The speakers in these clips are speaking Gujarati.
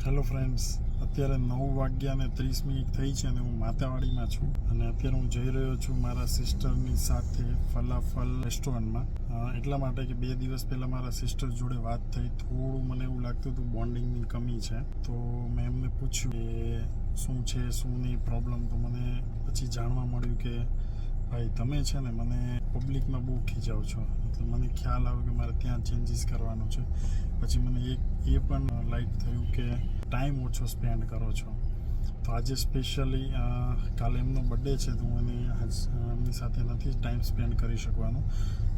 હેલો ફ્રેન્ડ્સ, અત્યારે 9:30 થઈ છે અને હું માતાવાડીમાં છું અને અત્યારે હું જઈ રહ્યો છું મારા સિસ્ટરની સાથે ફલાફલ રેસ્ટોરન્ટમાં. એટલા માટે કે 2 દિવસ પહેલાં મારા સિસ્ટર જોડે વાત થઈ, થોડું મને એવું લાગતું હતું બોન્ડિંગની કમી છે. તો મેં એમને પૂછ્યું કે શું છે શું નહીં પ્રોબ્લેમ. તો મને પછી જાણવા મળ્યું કે ભાઈ તમે છે ને મને પબ્લિકમાં બહુ ખીજાવ છો, એટલે મને ખ્યાલ આવ્યો કે મારે ત્યાં ચેન્જીસ કરવાનું છે. પછી મને એ પણ લાઈક થયું કે ટાઈમ ઓછો સ્પેન્ડ કરો છો. તો આજે સ્પેશિયલી કાલે એમનો બર્થડે છે, તો હું એમની સાથે નથી ટાઈમ સ્પેન્ડ કરી શકવાનું.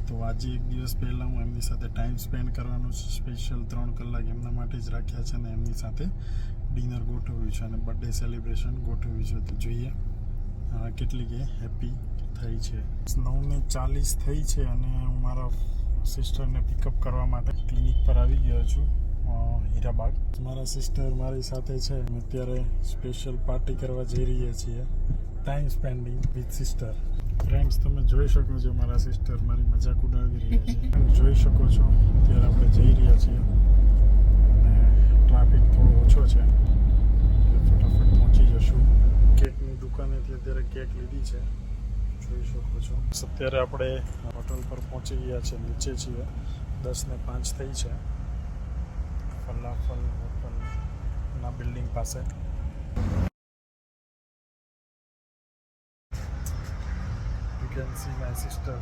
તો આજે એક દિવસ પહેલાં હું એમની સાથે ટાઈમ સ્પેન્ડ કરવાનું છે. સ્પેશિયલ 3 કલાક એમના માટે જ રાખ્યા છે અને એમની સાથે ડિનર ગોઠવ્યું છે અને બર્થડે સેલિબ્રેશન ગોઠવ્યું છે. તો જોઈએ કેટલી કે હેપી થઈ છે. 9:40 થઈ છે અને હું મારા સિસ્ટરને પિકઅપ કરવા માટે ક્લિનિક પર આવી ગયો છું, હીરાબાગ. મારા સિસ્ટર મારી સાથે છે. અત્યારે સ્પેશિયલ પાર્ટી કરવા જઈ રહ્યા છીએ, time spending with sister. Friends, તમે જોઈ શકો છો મારા સિસ્ટર મારી મજાક ઉડાવી રહ્યા છે. જોઈ શકો છો અત્યારે આપણે જઈ રહ્યા છીએ અને ટ્રાફિક થોડો ઓછો છે એટલે ફટાફટ પહોંચી જશું. કેકની દુકાનેથી અત્યારે કેક લીધી છે, જોઈ શકો છો. અત્યારે આપણે હોટલ પર પહોંચી ગયા છે, નીચે છીએ. 10:05 થઈ છે. ફલાફલ હોટલના બિલ્ડિંગ પાસે. You can see my sister.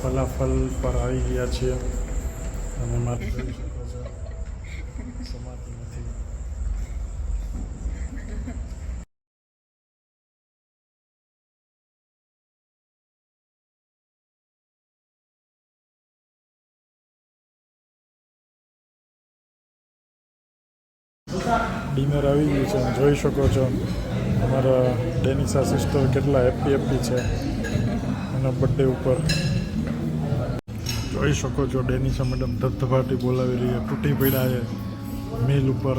Falafel પર આવી ગયા છીએ અને મારે જોઈ શકો છો સમાતી નથી. ડિનર આવી ગયું છે, જોઈ શકો છો અમારા ડેનિસા સિસ્ટર કેટલા હેપી છે એના બર્થડે ઉપર. જોઈ શકો છો ડેનિસા મેડમ ધબધબાટી બોલાવી રહી, તૂટી પડ્યા છે મિલ ઉપર.